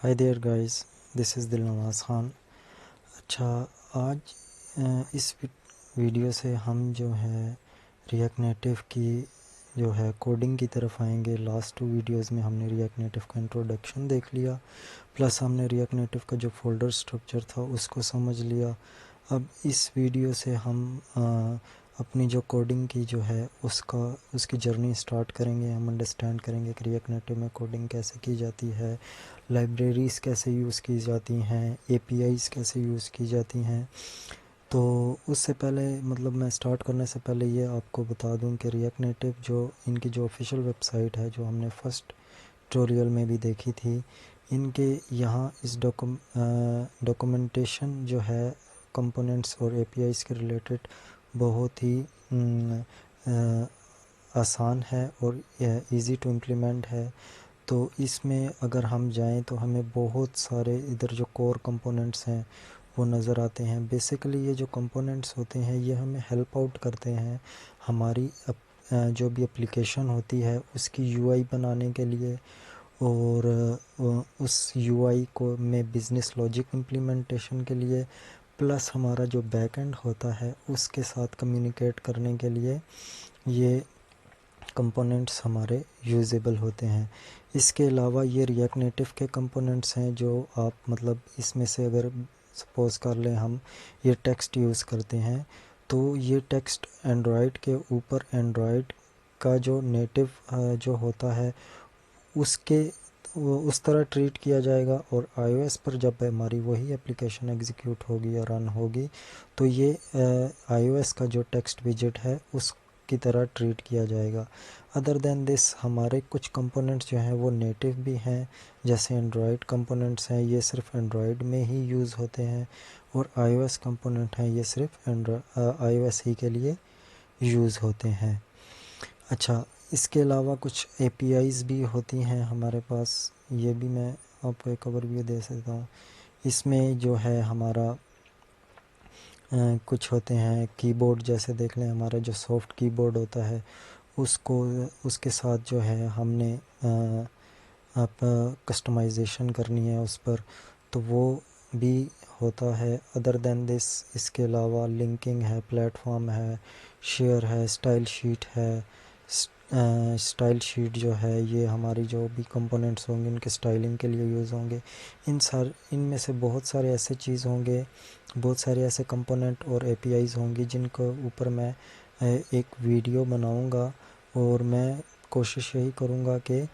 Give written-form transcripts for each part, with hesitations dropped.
Hi there guys, this is Dilnawaz Khan. अच्छा, आज इस वीडियो से हम जो है रिएक्ट नेटिव की जो है कोडिंग की तरफ आएंगे। लास्ट 2 वीडियोस में हमने रिएक्ट नेटिव का इंट्रोडक्शन देख लिया, प्लस हमने रिएक्ट नेटिव का जो फोल्डर स्ट्रक्चर था उसको समझ लिया। अब इस वीडियो से हम अपनी जो कोडिंग की जो है उसकी जर्नी स्टार्ट करेंगे। हम अंडरस्टैंड करेंगे कि रिएक्ट नेटिव में कोडिंग कैसे की जाती है, लाइब्रेरीज़ कैसे यूज़ की जाती हैं, एपीआईज़ कैसे यूज़ की जाती हैं। तो उससे पहले मतलब मैं स्टार्ट करने से पहले ये आपको बता दूं कि रिएक्ट नेटिव जो इनकी जो ऑफिशियल वेबसाइट है, जो हमने फर्स्ट ट्यूटोरियल में भी देखी थी, इनके यहाँ इस डॉक्यूमेंटेशन जो है कंपोनेंट्स और एपीआईज़ के रिलेटेड बहुत ही आसान है और इजी टू इम्प्लीमेंट है। तो इसमें अगर हम जाएं तो हमें बहुत सारे इधर जो कोर कंपोनेंट्स हैं वो नज़र आते हैं। बेसिकली ये जो कंपोनेंट्स होते हैं ये हमें हेल्प आउट करते हैं हमारी जो भी एप्लीकेशन होती है उसकी यूआई बनाने के लिए, और उस यूआई को में बिज़नेस लॉजिक इम्प्लीमेंटेशन के लिए, प्लस हमारा जो बैकएंड होता है उसके साथ कम्युनिकेट करने के लिए ये कंपोनेंट्स हमारे यूजेबल होते हैं। इसके अलावा ये रिएक्ट नेटिव के कंपोनेंट्स हैं जो आप मतलब इसमें से अगर सपोज़ कर लें हम ये टेक्स्ट यूज़ करते हैं, तो ये टेक्स्ट एंड्रॉयड के ऊपर एंड्रॉयड का जो नेटिव जो होता है उसके वो उस तरह ट्रीट किया जाएगा, और iOS पर जब हमारी वही एप्लीकेशन एग्जीक्यूट होगी या रन होगी तो ये iOS का जो टेक्स्ट विजेट है उसकी तरह ट्रीट किया जाएगा। अदर देन दिस हमारे कुछ कंपोनेंट्स जो हैं वो नेटिव भी हैं, जैसे एंड्रॉयड कंपोनेंट्स हैं, ये सिर्फ एंड्रॉयड में ही यूज़ होते हैं, और iOS कंपोनेंट हैं ये सिर्फ iOS ही के लिए यूज़ होते हैं। अच्छा, इसके अलावा कुछ एपीआईज़ भी होती हैं हमारे पास, ये भी मैं आपको एक ओवरव्यू दे सकता हूँ। इसमें जो है हमारा कुछ होते हैं कीबोर्ड, जैसे देख लें हमारा जो सॉफ्ट कीबोर्ड होता है उसको उसके साथ जो है हमने आप कस्टमाइजेशन करनी है उस पर, तो वो भी होता है। अदर देन दिस इसके अलावा लिंकिंग है, प्लेटफॉर्म है, शेयर है, स्टाइल शीट है। स्टाइल शीट जो है ये हमारी जो भी कंपोनेंट्स होंगे उनके स्टाइलिंग के लिए यूज़ होंगे। इनमें से बहुत सारे ऐसे चीज़ होंगे, बहुत सारे ऐसे कंपोनेंट और एपीआईज़ होंगी जिनको ऊपर मैं एक वीडियो बनाऊंगा, और मैं कोशिश यही करूंगा कि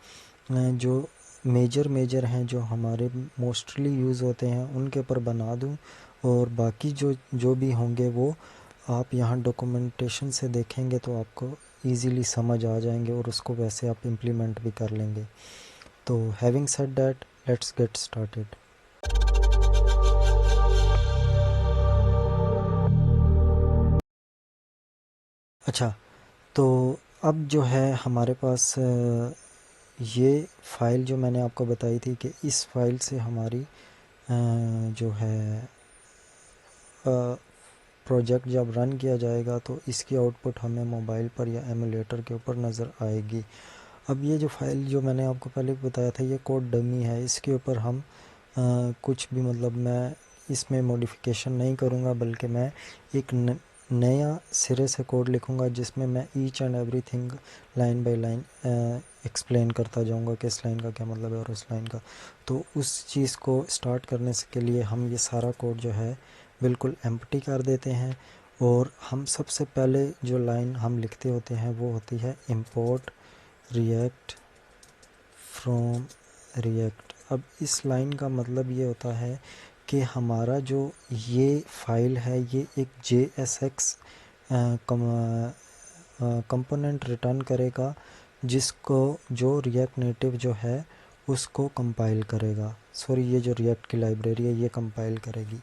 जो मेजर हैं जो हमारे मोस्टली यूज़ होते हैं उनके ऊपर बना दूं, और बाकी जो जो भी होंगे वो आप यहाँ डॉक्यूमेंटेशन से देखेंगे तो आपको इजीली समझ आ जाएंगे, और उसको वैसे आप इम्प्लीमेंट भी कर लेंगे। तो having said that, let's get started. अच्छा, तो अब जो है हमारे पास ये फ़ाइल जो मैंने आपको बताई थी कि इस फाइल से हमारी जो है प्रोजेक्ट जब रन किया जाएगा तो इसकी आउटपुट हमें मोबाइल पर या एमुलेटर के ऊपर नज़र आएगी। अब ये जो फाइल जो मैंने आपको पहले बताया था ये कोड डमी है, इसके ऊपर हम कुछ भी मतलब मैं इसमें मॉडिफिकेशन नहीं करूँगा, बल्कि मैं एक नया सिरे से कोड लिखूँगा जिसमें मैं each and everything line by line explain करता जाऊँगा कि इस लाइन का क्या मतलब है और उस लाइन का। तो उस चीज़ को स्टार्ट करने से के लिए हम ये सारा कोड जो है बिल्कुल एम्प्टी कर देते हैं, और हम सबसे पहले जो लाइन हम लिखते होते हैं वो होती है इंपोर्ट रिएक्ट फ्रॉम रिएक्ट। अब इस लाइन का मतलब ये होता है कि हमारा जो ये फाइल है ये एक JSX कंपोनेंट रिटर्न करेगा, जिसको जो रिएक्ट नेटिव जो है उसको कंपाइल करेगा। सॉरी, ये जो रिएक्ट की लाइब्रेरी है ये कंपाइल करेगी।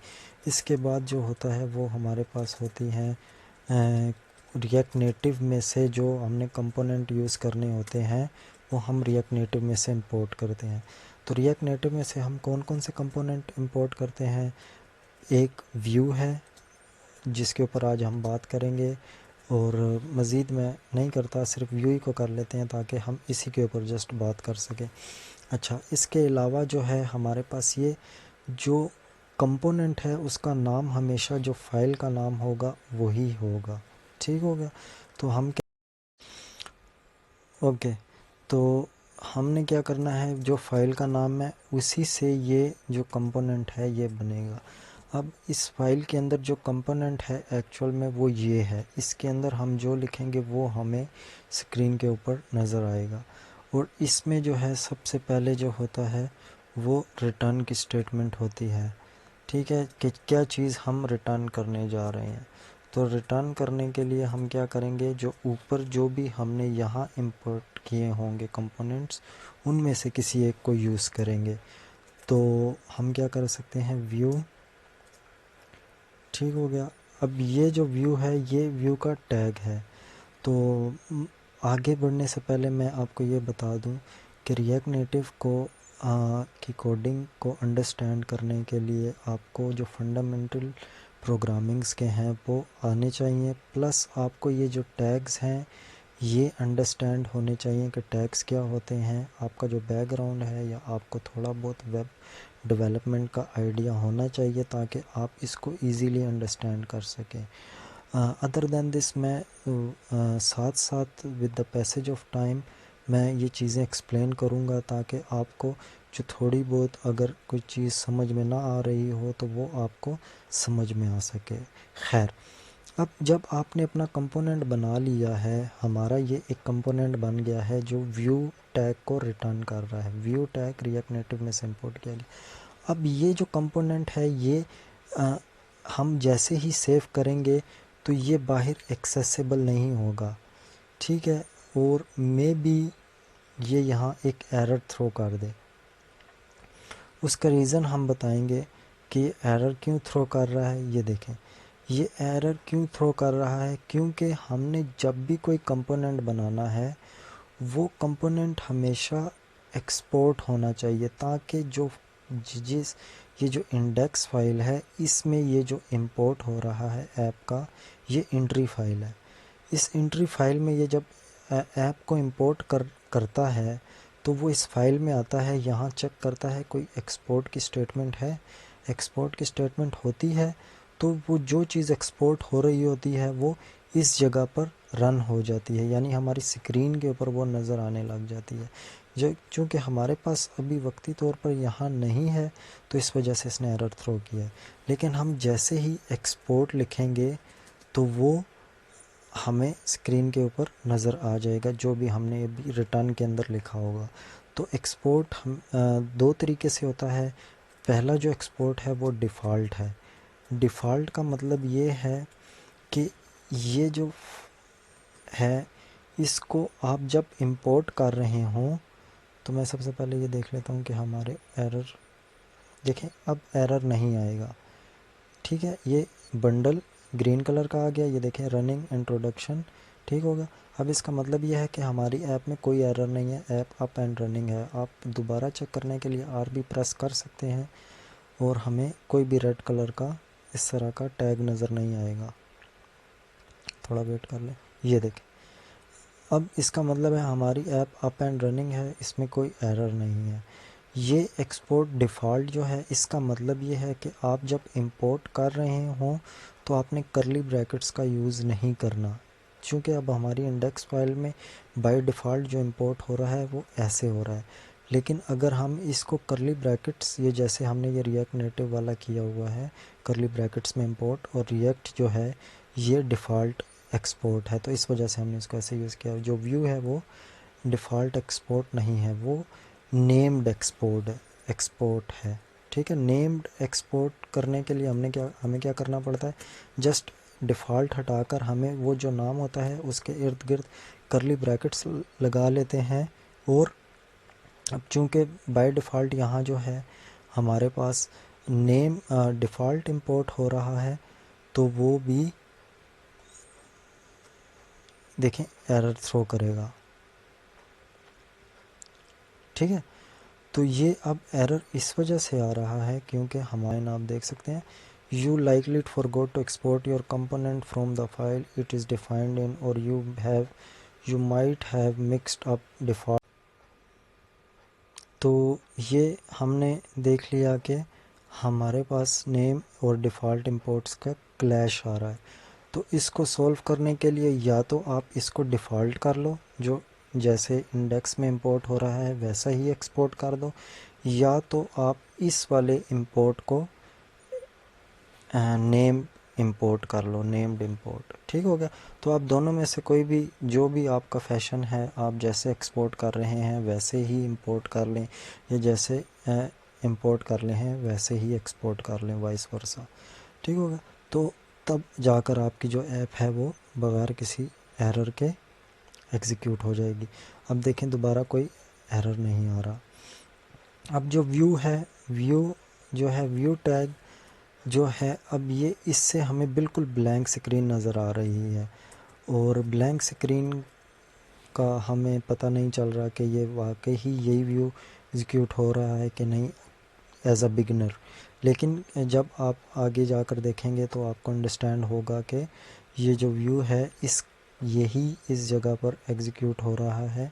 इसके बाद जो होता है वो हमारे पास होती हैं रिएक्ट नेटिव में से जो हमने कंपोनेंट यूज़ करने होते हैं वो हम रिएक्ट नेटिव में से इंपोर्ट करते हैं। तो रिएक्ट नेटिव में से हम कौन कौन से कंपोनेंट इंपोर्ट करते हैं? एक व्यू है जिसके ऊपर आज हम बात करेंगे, और मज़ीद मैं नहीं करता, सिर्फ व्यू ही को कर लेते हैं ताकि हम इसी के ऊपर जस्ट बात कर सकें। अच्छा, इसके अलावा जो है हमारे पास ये जो कंपोनेंट है उसका नाम हमेशा जो फाइल का नाम होगा वही होगा। ठीक हो गया। तो हम ओके, तो हमने क्या करना है, जो फाइल का नाम है उसी से ये जो कंपोनेंट है ये बनेगा। अब इस फाइल के अंदर जो कंपोनेंट है एक्चुअल में वो ये है, इसके अंदर हम जो लिखेंगे वो हमें स्क्रीन के ऊपर नज़र आएगा। और इसमें जो है सबसे पहले जो होता है वो रिटर्न की स्टेटमेंट होती है। ठीक है, कि क्या चीज़ हम रिटर्न करने जा रहे हैं। तो रिटर्न करने के लिए हम क्या करेंगे, जो ऊपर जो भी हमने यहाँ इंपोर्ट किए होंगे कंपोनेंट्स उनमें से किसी एक को यूज़ करेंगे। तो हम क्या कर सकते हैं, व्यू, ठीक हो गया। अब ये जो व्यू है ये व्यू का टैग है। तो आगे बढ़ने से पहले मैं आपको ये बता दूं कि रिएक्ट नेटिव को की कोडिंग को अंडरस्टैंड करने के लिए आपको जो फंडामेंटल प्रोग्रामिंग्स के हैं वो आने चाहिए, प्लस आपको ये जो टैग्स हैं ये अंडरस्टैंड होने चाहिए कि टैग्स क्या होते हैं। आपका जो बैकग्राउंड है या आपको थोड़ा बहुत वेब डेवलपमेंट का आइडिया होना चाहिए ताकि आप इसको इजीली अंडरस्टैंड कर सकें। अदर देन दिस मैं साथ साथ with the passage of time मैं ये चीज़ें एक्सप्लेन करूँगा ताकि आपको जो थोड़ी बहुत अगर कोई चीज़ समझ में ना आ रही हो तो वो आपको समझ में आ सके। खैर, अब जब आपने अपना कंपोनेंट बना लिया है, हमारा ये एक कंपोनेंट बन गया है जो व्यू टैग को रिटर्न कर रहा है। व्यू टैग रिएक्ट नेटिव में से इंपोर्ट किया गया। अब ये जो कंपोनेंट है ये आ, हम जैसे ही सेव करेंगे तो ये बाहर एक्सेसिबल नहीं होगा। ठीक है, और मे बी ये यहाँ एक एरर थ्रो कर दे। उसका रीज़न हम बताएंगे कि एरर क्यों थ्रो कर रहा है। ये देखें, ये एरर क्यों थ्रो कर रहा है, क्योंकि हमने जब भी कोई कंपोनेंट बनाना है वो कंपोनेंट हमेशा एक्सपोर्ट होना चाहिए ताकि जो जिस ये जो इंडेक्स फाइल है इसमें ये जो इंपोर्ट हो रहा है ऐप का ये एंट्री फाइल है। इस एंट्री फाइल में ये जब ऐप को इंपोर्ट करता है तो वो इस फाइल में आता है, यहाँ चेक करता है कोई एक्सपोर्ट की स्टेटमेंट है। एक्सपोर्ट की स्टेटमेंट होती है तो वो जो चीज़ एक्सपोर्ट हो रही होती है वो इस जगह पर रन हो जाती है, यानी हमारी स्क्रीन के ऊपर वो नज़र आने लग जाती है। जो चूँकि हमारे पास अभी वक्ती तौर पर यहाँ नहीं है तो इस वजह से इसने एरर थ्रो किया है। लेकिन हम जैसे ही एक्सपोर्ट लिखेंगे तो वो हमें स्क्रीन के ऊपर नज़र आ जाएगा जो भी हमने अभी रिटर्न के अंदर लिखा होगा। तो एक्सपोर्ट हम दो तरीके से होता है। पहला जो एक्सपोर्ट है वो डिफ़ॉल्ट है। डिफ़ॉल्ट का मतलब ये है कि ये जो है इसको आप जब इंपोर्ट कर रहे हों, तो मैं सबसे पहले ये देख लेता हूँ कि हमारे एरर, देखें अब एरर नहीं आएगा। ठीक है, ये बंडल ग्रीन कलर का आ गया, ये देखें रनिंग इंट्रोडक्शन, ठीक होगा। अब इसका मतलब यह है कि हमारी ऐप में कोई एरर नहीं है, ऐप अप एंड रनिंग है। आप दोबारा चेक करने के लिए आर भी प्रेस कर सकते हैं और हमें कोई भी रेड कलर का इस तरह का टैग नज़र नहीं आएगा। थोड़ा वेट कर लें, ये देखें अब इसका मतलब है हमारी ऐप अप एंड रनिंग है, इसमें कोई एरर नहीं है। ये एक्सपोर्ट डिफ़ॉल्ट जो है इसका मतलब ये है कि आप जब इंपोर्ट कर रहे हों तो आपने करली ब्रैकेट्स का यूज़ नहीं करना, क्योंकि अब हमारी इंडेक्स फाइल में बाय डिफ़ॉल्ट जो इंपोर्ट हो रहा है वो ऐसे हो रहा है। लेकिन अगर हम इसको करली ब्रैकेट्स, ये जैसे हमने ये रिएक्ट नेटिव वाला किया हुआ है करली ब्रैकेट्स में इंपोर्ट, और रिएक्ट जो है ये डिफ़ॉल्ट एक्सपोर्ट है तो इस वजह से हमने इसको ऐसे यूज़ किया। जो व्यू है वो डिफ़ॉल्ट एक्सपोर्ट नहीं है, वो नेम्ड एक्सपोर्ट है। ठीक है, नेम्ड एक्सपोर्ट करने के लिए हमें क्या करना पड़ता है, जस्ट डिफ़ॉल्ट हटाकर हमें वो जो नाम होता है उसके इर्द गिर्द करली ब्रैकेट्स लगा लेते हैं। और अब चूँकि बाय डिफ़ॉल्ट यहाँ जो है हमारे पास नेम डिफ़ॉल्ट इंपोर्ट हो रहा है तो वो भी देखें एरर थ्रो करेगा। ठीक है, तो ये अब एरर इस वजह से आ रहा है क्योंकि हमारे आप देख सकते हैं you likely forgot to export your component from the file it is defined in, or you might have mixed up default तो ये हमने देख लिया कि हमारे पास नेम और डिफ़ॉल्ट इंपोर्ट्स का क्लैश आ रहा है। तो इसको सॉल्व करने के लिए या तो आप इसको डिफ़ॉल्ट कर लो, जो जैसे इंडेक्स में इंपोर्ट हो रहा है वैसा ही एक्सपोर्ट कर दो, या तो आप इस वाले इंपोर्ट को नेम इंपोर्ट कर लो, नेम्ड इंपोर्ट। ठीक हो गया। तो आप दोनों में से कोई भी, जो भी आपका फैशन है, आप जैसे एक्सपोर्ट कर रहे हैं वैसे ही इंपोर्ट कर लें, या जैसे इंपोर्ट कर रहे हैं वैसे ही एक्सपोर्ट कर लें, वाइस वर्सा। ठीक हो गया। तो तब जाकर आपकी जो ऐप है वो बगैर किसी एरर के एग्जीक्यूट हो जाएगी। अब देखें दोबारा कोई एरर नहीं आ रहा। अब जो व्यू है, व्यू जो है, व्यू टैग जो है, अब ये इससे हमें बिल्कुल ब्लैंक स्क्रीन नज़र आ रही है, और ब्लैंक स्क्रीन का हमें पता नहीं चल रहा कि ये वाकई ही यही व्यू एग्जीक्यूट हो रहा है कि नहीं एज अ बिगिनर। लेकिन जब आप आगे जाकर देखेंगे तो आपको अंडरस्टैंड होगा कि ये जो व्यू है यही इस जगह पर एग्जीक्यूट हो रहा है।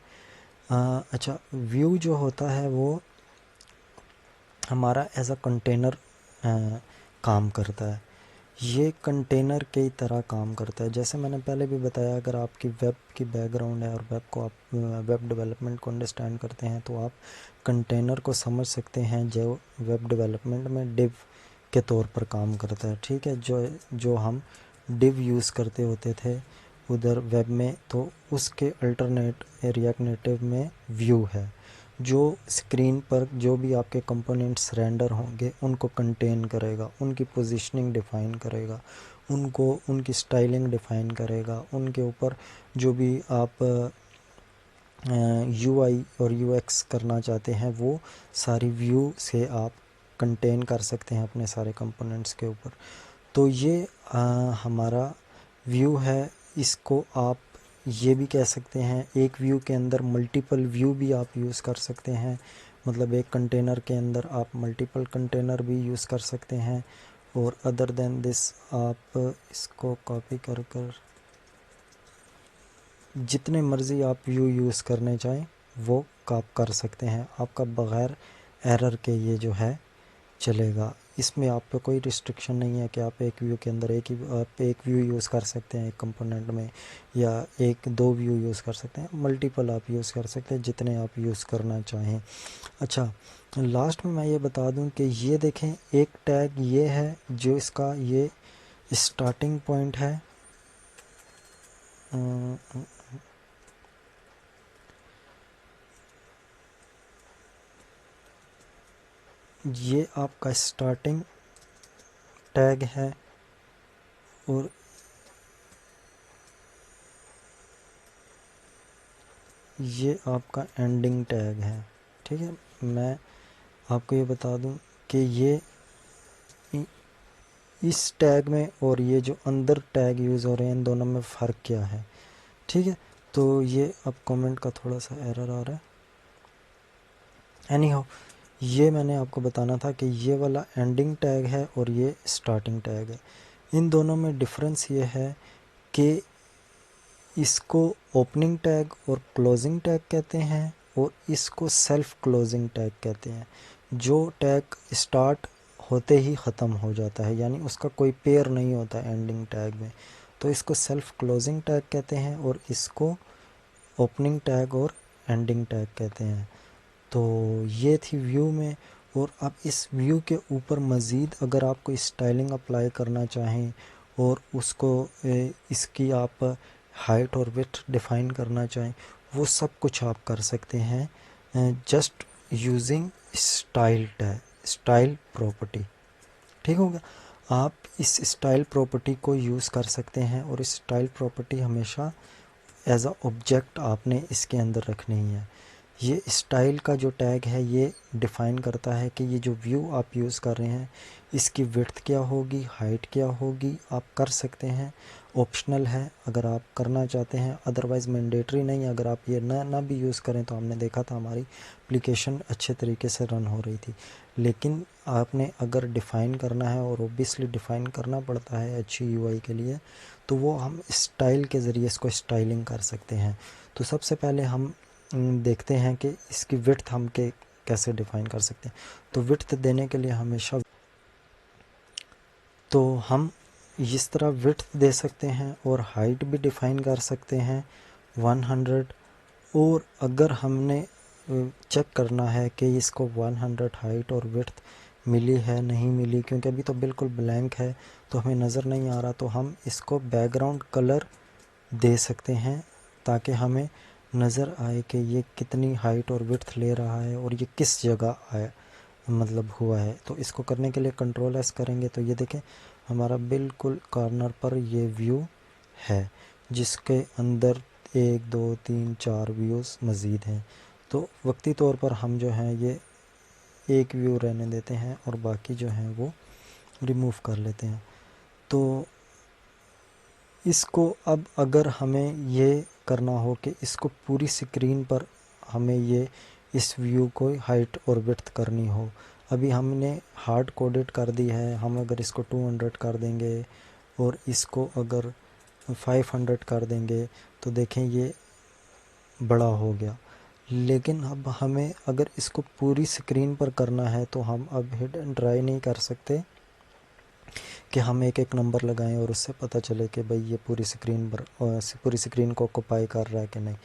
अच्छा, व्यू जो होता है वो हमारा एज अ कंटेनर काम करता है। ये कंटेनर की तरह काम करता है। जैसे मैंने पहले भी बताया, अगर आपकी वेब की बैकग्राउंड है और वेब को आप वेब डेवलपमेंट को अंडरस्टैंड करते हैं तो आप कंटेनर को समझ सकते हैं, जो वेब डेवलपमेंट में डिव के तौर पर काम करता है। ठीक है, जो हम डिव यूज़ करते होते थे उधर वेब में, तो उसके अल्टरनेट रिएक्ट नेटिव में व्यू है, जो स्क्रीन पर जो भी आपके कंपोनेंट्स रेंडर होंगे उनको कंटेन करेगा, उनकी पोजीशनिंग डिफ़ाइन करेगा, उनको उनकी स्टाइलिंग डिफ़ाइन करेगा, उनके ऊपर जो भी आप यूआई और यूएक्स करना चाहते हैं वो सारी व्यू से आप कंटेन कर सकते हैं अपने सारे कंपोनेंट्स के ऊपर। तो ये हमारा व्यू है। इसको आप ये भी कह सकते हैं, एक व्यू के अंदर मल्टीपल व्यू भी आप यूज़ कर सकते हैं, मतलब एक कंटेनर के अंदर आप मल्टीपल कंटेनर भी यूज़ कर सकते हैं। और अदर देन दिस आप इसको कॉपी कर कर जितने मर्ज़ी आप व्यू यूज़ करने चाहें वो आप कर सकते हैं, आपका बग़ैर एरर के ये जो है चलेगा। इसमें आप पे कोई रिस्ट्रिक्शन नहीं है कि आप एक व्यू के अंदर आप एक व्यू यूज़ कर सकते हैं एक कंपोनेंट में, या एक दो व्यू यूज़ कर सकते हैं, मल्टीपल आप यूज़ कर सकते हैं, जितने आप यूज़ करना चाहें। अच्छा, लास्ट में मैं ये बता दूं कि ये देखें, एक टैग ये है जो इसका ये स्टार्टिंग पॉइंट है। ये आपका स्टार्टिंग टैग है और ये आपका एंडिंग टैग है। ठीक है, मैं आपको ये बता दूं कि ये इस टैग में और ये जो अंदर टैग यूज़ हो रहे हैं इन दोनों में फ़र्क क्या है। ठीक है, तो ये अब कमेंट का थोड़ा सा एरर आ रहा है। एनी हाउ, ये मैंने आपको बताना था कि ये वाला एंडिंग टैग है और ये स्टार्टिंग टैग है। इन दोनों में डिफरेंस ये है कि इसको ओपनिंग टैग और क्लोजिंग टैग कहते हैं, और इसको सेल्फ क्लोजिंग टैग कहते हैं। जो टैग स्टार्ट होते ही ख़त्म हो जाता है, यानी उसका कोई पेयर नहीं होता एंडिंग टैग में, तो इसको सेल्फ क्लोजिंग टैग कहते हैं, और इसको ओपनिंग टैग और एंडिंग टैग कहते हैं। तो ये थी व्यू में। और अब इस व्यू के ऊपर मज़ीद अगर आप कोई स्टाइलिंग अप्लाई करना चाहें और उसको इसकी आप हाइट और विड्थ डिफ़ाइन करना चाहें, वो सब कुछ आप कर सकते हैं just using style tag, style property. ठीक हो गया। आप इस स्टाइल प्रॉपर्टी को यूज़ कर सकते हैं, और इस स्टाइल प्रॉपर्टी हमेशा एज अ ऑब्जेक्ट आपने इसके अंदर रखनी है। ये स्टाइल का जो टैग है ये डिफ़ाइन करता है कि ये जो व्यू आप यूज़ कर रहे हैं इसकी विड्थ क्या होगी, हाइट क्या होगी। आप कर सकते हैं, ऑप्शनल है अगर आप करना चाहते हैं, अदरवाइज़ मैंडेटरी नहीं। अगर आप ये ना भी यूज़ करें तो हमने देखा था हमारी एप्लीकेशन अच्छे तरीके से रन हो रही थी। लेकिन आपने अगर डिफ़ाइन करना है, और ओबियसली डिफ़ाइन करना पड़ता है अच्छी यूआई के लिए, तो वो हम स्टाइल के ज़रिए इसको स्टाइलिंग कर सकते हैं। तो सबसे पहले हम देखते हैं कि इसकी विड्थ हम के कैसे डिफ़ाइन कर सकते हैं। तो विड्थ देने के लिए हमेशा तो हम इस तरह विड्थ दे सकते हैं और हाइट भी डिफ़ाइन कर सकते हैं 100। और अगर हमने चेक करना है कि इसको 100 हाइट और विड्थ मिली है नहीं मिली, क्योंकि अभी तो बिल्कुल ब्लैंक है तो हमें नज़र नहीं आ रहा, तो हम इसको बैकग्राउंड कलर दे सकते हैं ताकि हमें नज़र आए कि ये कितनी हाइट और विड्थ ले रहा है और ये किस जगह आया मतलब हुआ है। तो इसको करने के लिए कंट्रोल एस करेंगे तो ये देखें हमारा बिल्कुल कॉर्नर पर ये व्यू है जिसके अंदर 1 2 3 4 व्यूज़ मज़ीद हैं। तो वक्ती तौर पर हम जो हैं ये एक व्यू रहने देते हैं और बाकी जो हैं वो रिमूव कर लेते हैं। तो इसको अब अगर हमें ये करना हो कि इसको पूरी स्क्रीन पर हमें ये इस व्यू को हाइट और विड्थ करनी हो, अभी हमने हार्ड कोडेड कर दी है, हम अगर इसको 200 कर देंगे और इसको अगर 500 कर देंगे तो देखें ये बड़ा हो गया। लेकिन अब हमें अगर इसको पूरी स्क्रीन पर करना है तो हम अब हिट एंड ट्राई नहीं कर सकते कि हम एक एक नंबर लगाएं और उससे पता चले कि भाई ये पूरी स्क्रीन पर पूरी स्क्रीन को ऑक्यूपाई कर रहा है कि नहीं।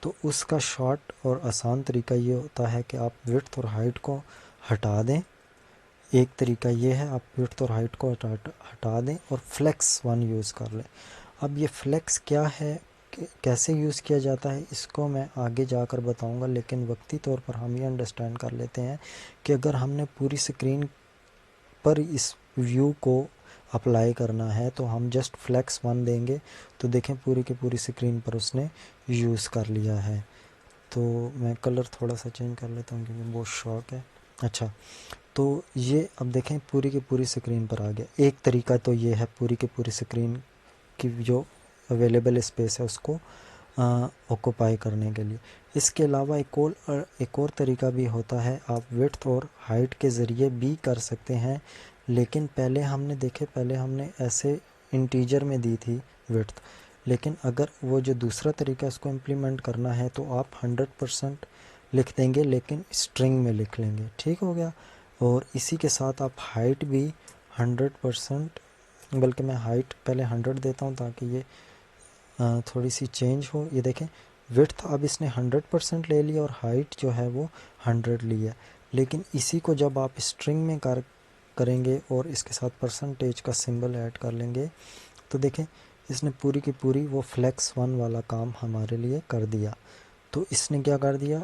तो उसका शॉर्ट और आसान तरीका ये होता है कि आप विड्थ और हाइट को हटा दें। एक तरीका ये है, आप विड्थ और हाइट को हटा दें और फ्लेक्स 1 यूज़ कर लें। अब ये फ्लेक्स क्या है, कैसे यूज़ किया जाता है, इसको मैं आगे जाकर बताऊंगा, लेकिन वक्ती तौर पर हम ये अंडरस्टैंड कर लेते हैं कि अगर हमने पूरी स्क्रीन पर इस व्यू को अप्लाई करना है तो हम जस्ट फ्लेक्स 1 देंगे तो देखें पूरी की पूरी स्क्रीन पर उसने यूज़ कर लिया है। तो मैं कलर थोड़ा सा चेंज कर लेता हूँ क्योंकि बहुत शॉक है। अच्छा, तो ये अब देखें पूरी की पूरी स्क्रीन पर आ गया। एक तरीका तो ये है पूरी की पूरी स्क्रीन की जो अवेलेबल स्पेस है उसको ऑक्यूपाई करने के लिए। इसके अलावा एक और तरीका भी होता है, आप विड्थ और हाइट के ज़रिए भी कर सकते हैं, लेकिन पहले हमने ऐसे इंटीजर में दी थी विड्थ। लेकिन अगर वो जो दूसरा तरीका इसको इम्प्लीमेंट करना है तो आप 100% लिख देंगे लेकिन स्ट्रिंग में लिख लेंगे, ठीक हो गया। और इसी के साथ आप हाइट भी 100%, बल्कि मैं हाइट पहले 100 देता हूँ ताकि ये थोड़ी सी चेंज हो। ये देखें विड्थ अब इसने 100% ले लिया और हाइट जो है वो 100 लिया, लेकिन इसी को जब आप स्ट्रिंग में करेंगे और इसके साथ परसेंटेज का सिंबल ऐड कर लेंगे तो देखें इसने पूरी की पूरी वो फ्लेक्स 1 वाला काम हमारे लिए कर दिया। तो इसने क्या कर दिया,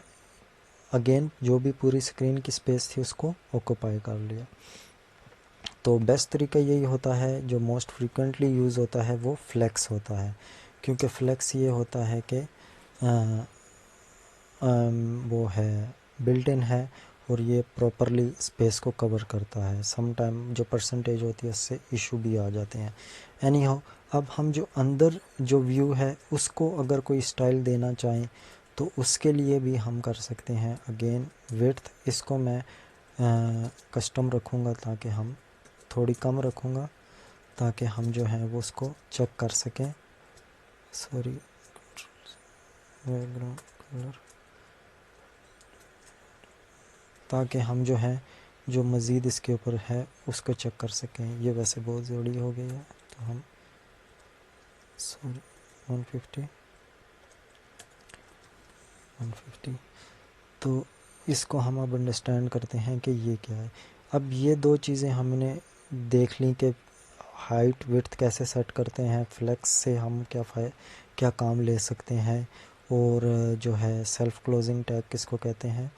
अगेन जो भी पूरी स्क्रीन की स्पेस थी उसको ऑक्यूपाई कर लिया। तो बेस्ट तरीका यही होता है, जो मोस्ट फ्रीक्वेंटली यूज़ होता है वो फ्लेक्स होता है, क्योंकि फ्लेक्स ये होता है कि वो है बिल्ट इन है और ये प्रॉपरली स्पेस को कवर करता है। सम टाइम जो परसेंटेज होती है उससे इशू भी आ जाते हैं। एनी हाउ, अब हम जो अंदर जो व्यू है उसको अगर कोई स्टाइल देना चाहें तो उसके लिए भी हम कर सकते हैं। अगेन विड्थ इसको मैं कस्टम रखूँगा ताकि हम थोड़ी कम रखूँगा ताकि हम जो है वो उसको चेक कर सकें। सॉरी, बैकग्राउंड कलर, ताकि हम जो है जो मज़ीद इसके ऊपर है उसको चेक कर सकें। ये वैसे बहुत ज़रूरी हो गई है तो हम सॉरी 150 तो इसको हम अब अंडरस्टैंड करते हैं कि ये क्या है। अब ये दो चीज़ें हमने देख ली कि हाइट विड्थ कैसे सेट करते हैं, फ्लेक्स से हम क्या काम ले सकते हैं, और जो है सेल्फ क्लोजिंग टैग किसको कहते हैं।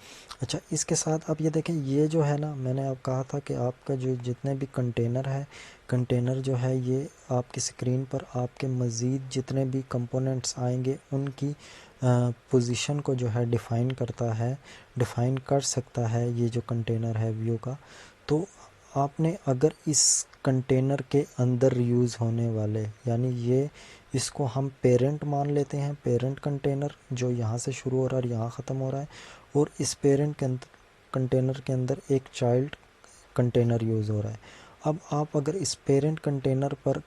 अच्छा, इसके साथ आप ये देखें, ये जो है ना, मैंने आप कहा था कि आपका जो जितने भी कंटेनर जो है ये आपकी स्क्रीन पर आपके मज़ीद जितने भी कंपोनेंट्स आएंगे उनकी पोजीशन को जो है डिफ़ाइन कर सकता है ये जो कंटेनर है व्यू का। तो आपने अगर इस कंटेनर के अंदर यूज़ होने वाले, यानी ये इसको हम पेरेंट मान लेते हैं, पेरेंट कंटेनर जो यहाँ से शुरू हो रहा है और यहाँ ख़त्म हो रहा है, और इस पेरेंट कंटेनर के अंदर एक चाइल्ड कंटेनर यूज़ हो रहा है। अब आप अगर इस पेरेंट कंटेनर पर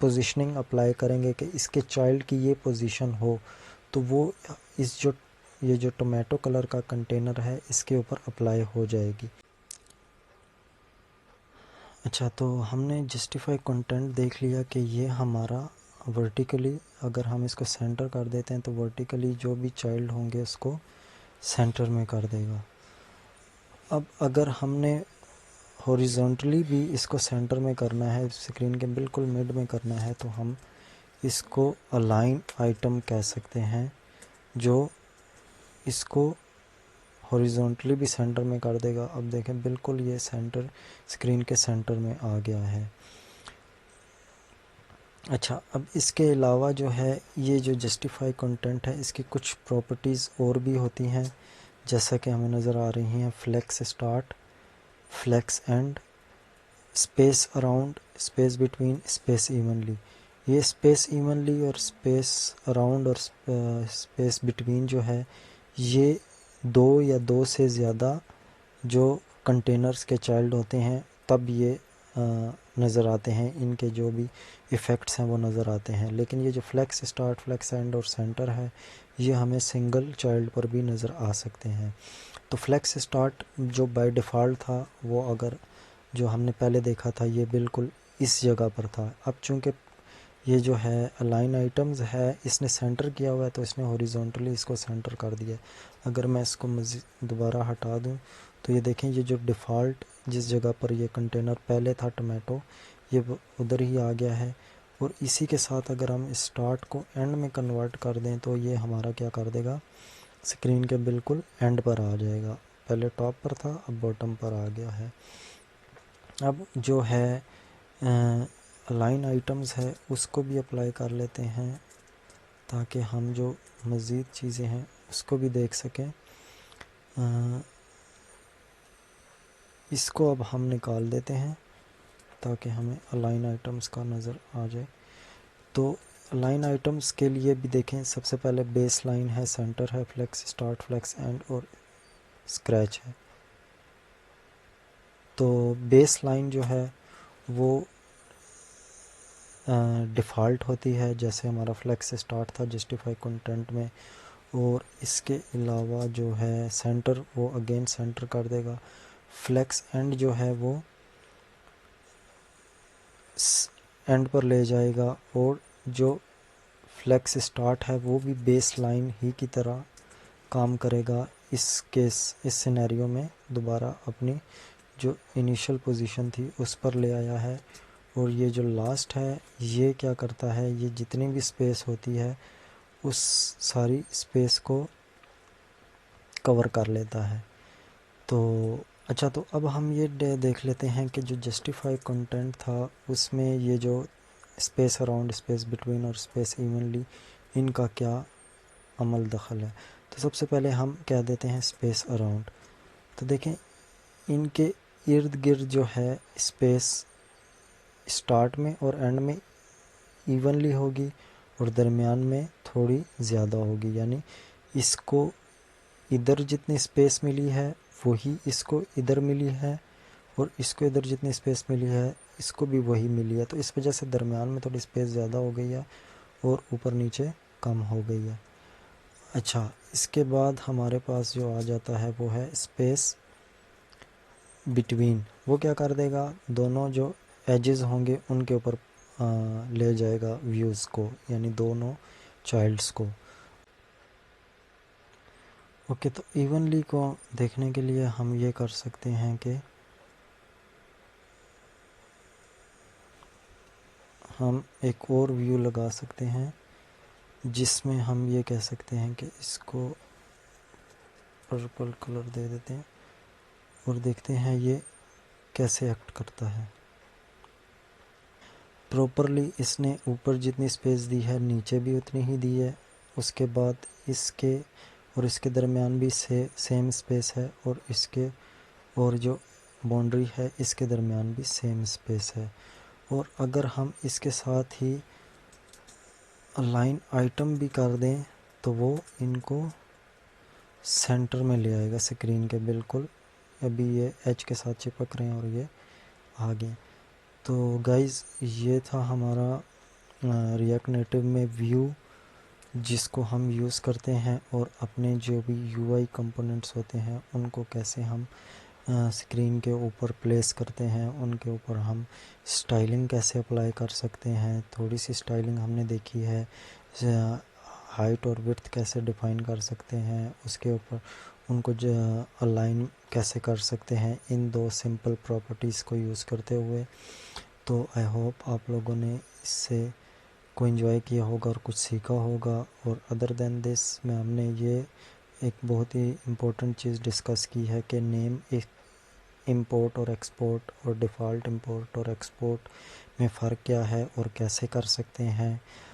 पोजीशनिंग अप्लाई करेंगे कि इसके चाइल्ड की ये पोजीशन हो, तो वो इस जो ये जो टोमेटो कलर का कंटेनर है इसके ऊपर अप्लाई हो जाएगी। अच्छा, तो हमने जस्टिफाई कंटेंट देख लिया कि ये हमारा वर्टिकली, अगर हम इसको सेंटर कर देते हैं तो वर्टिकली जो भी चाइल्ड होंगे उसको सेंटर में कर देगा। अब अगर हमने हॉरिजॉन्टली भी इसको सेंटर में करना है, स्क्रीन के बिल्कुल मिड में करना है, तो हम इसको अलाइन आइटम कह सकते हैं, जो इसको हॉरिजॉन्टली भी सेंटर में कर देगा। अब देखें बिल्कुल ये सेंटर, स्क्रीन के सेंटर में आ गया है। अच्छा, अब इसके अलावा जो है ये जो जस्टिफाई कंटेंट है इसकी कुछ प्रॉपर्टीज़ और भी होती हैं, जैसा कि हमें नज़र आ रही हैं। Flex start, flex end, space around, space between, space evenly. ये स्पेस इवनली और स्पेस अराउंड और स्पेस बिटवीन जो है, ये दो या दो से ज़्यादा जो कंटेनर्स के चाइल्ड होते हैं तब ये नज़र आते हैं, इनके जो भी इफ़ेक्ट्स हैं वो नज़र आते हैं। लेकिन ये जो फ्लेक्स स्टार्ट, फ्लेक्स एंड और सेंटर है, ये हमें सिंगल चाइल्ड पर भी नज़र आ सकते हैं। तो फ्लेक्स स्टार्ट जो बाय डिफ़ॉल्ट था, वो अगर जो हमने पहले देखा था ये बिल्कुल इस जगह पर था। अब चूँकि ये जो है अलाइन आइटम्स है, इसने सेंटर किया हुआ है तो इसने हॉरिजॉन्टली इसको सेंटर कर दिया। अगर मैं इसको मज़ीद दोबारा हटा दूं तो ये देखें, ये जो डिफ़ॉल्ट जिस जगह पर ये कंटेनर पहले था टोमेटो, ये उधर ही आ गया है। और इसी के साथ अगर हम स्टार्ट को एंड में कन्वर्ट कर दें तो ये हमारा क्या कर देगा, स्क्रीन के बिल्कुल एंड पर आ जाएगा। पहले टॉप पर था, अब बॉटम पर आ गया है। अब जो है अलाइन आइटम्स है उसको भी अप्लाई कर लेते हैं, ताकि हम जो मज़ीद चीज़ें हैं उसको भी देख सकें। इसको अब हम निकाल देते हैं ताकि हमें अलाइन आइटम्स का नज़र आ जाए। तो अलाइन आइटम्स के लिए भी देखें, सबसे पहले बेस लाइन है, सेंटर है, फ्लेक्स स्टार्ट, फ्लेक्स एंड और स्क्रैच है। तो बेस लाइन जो है वो डिफ़ॉल्ट होती है, जैसे हमारा फ्लेक्स स्टार्ट था जस्टिफाई कंटेंट में। और इसके अलावा जो है सेंटर, वो अगेन सेंटर कर देगा। फ्लेक्स एंड जो है वो एंड पर ले जाएगा। और जो फ्लेक्स स्टार्ट है वो भी बेस लाइन ही की तरह काम करेगा। इस सिनेरियो में दोबारा अपनी जो इनिशियल पोजीशन थी उस पर ले आया है। और ये जो लास्ट है ये क्या करता है, ये जितनी भी स्पेस होती है उस सारी स्पेस को कवर कर लेता है। तो अच्छा, तो अब हम ये देख लेते हैं कि जो जस्टिफाई कंटेंट था उसमें ये जो स्पेस अराउंड, स्पेस बिटवीन और स्पेस इवनली, इनका क्या अमल दखल है। तो सबसे पहले हम कह देते हैं स्पेस अराउंड। तो देखें, इनके इर्द गिर्द जो है स्पेस स्टार्ट में और एंड में इवनली होगी और दरमियान में थोड़ी ज़्यादा होगी। यानी इसको इधर जितनी स्पेस मिली है वही इसको इधर मिली है, और इसको इधर जितनी स्पेस मिली है इसको भी वही मिली है। तो इस वजह से दरमियान में थोड़ी स्पेस ज़्यादा हो गई है और ऊपर नीचे कम हो गई है। अच्छा, इसके बाद हमारे पास जो आ जाता है वो है स्पेस बिटवीन। वो क्या कर देगा, दोनों जो एजेस होंगे उनके ऊपर ले जाएगा व्यूज़ को, यानी दोनों चाइल्ड्स को। ओके, तो इवनली को देखने के लिए हम ये कर सकते हैं कि हम एक और व्यू लगा सकते हैं, जिसमें हम ये कह सकते हैं कि इसको पर्पल कलर दे देते हैं और देखते हैं ये कैसे एक्ट करता है। प्रॉपरली इसने ऊपर जितनी स्पेस दी है नीचे भी उतनी ही दी है। उसके बाद इसके और इसके दरमियान भी सेम स्पेस है, और इसके और जो बाउंड्री है इसके दरमियान भी सेम स्पेस है। और अगर हम इसके साथ ही अलाइन आइटम भी कर दें तो वो इनको सेंटर में ले आएगा स्क्रीन के बिल्कुल। अभी ये एच के साथ चिपक रहे हैं और ये आगे। तो गाइज़, ये था हमारा रिएक्ट नेटिव में व्यू जिसको हम यूज़ करते हैं और अपने जो भी यूआई कंपोनेंट्स होते हैं उनको कैसे हम स्क्रीन के ऊपर प्लेस करते हैं, उनके ऊपर हम स्टाइलिंग कैसे अप्लाई कर सकते हैं। थोड़ी सी स्टाइलिंग हमने देखी है, हाइट और विड्थ कैसे डिफाइन कर सकते हैं, उसके ऊपर उनको जो अलाइन कैसे कर सकते हैं इन दो सिंपल प्रॉपर्टीज़ को यूज़ करते हुए। तो आई होप आप लोगों ने इससे को एंजॉय किया होगा और कुछ सीखा होगा। और अदर देन दिस में हमने ये एक बहुत ही इम्पोर्टेंट चीज़ डिस्कस की है कि नेम एक इंपोर्ट और एक्सपोर्ट और डिफ़ॉल्ट इंपोर्ट और एक्सपोर्ट में फ़र्क क्या है और कैसे कर सकते हैं।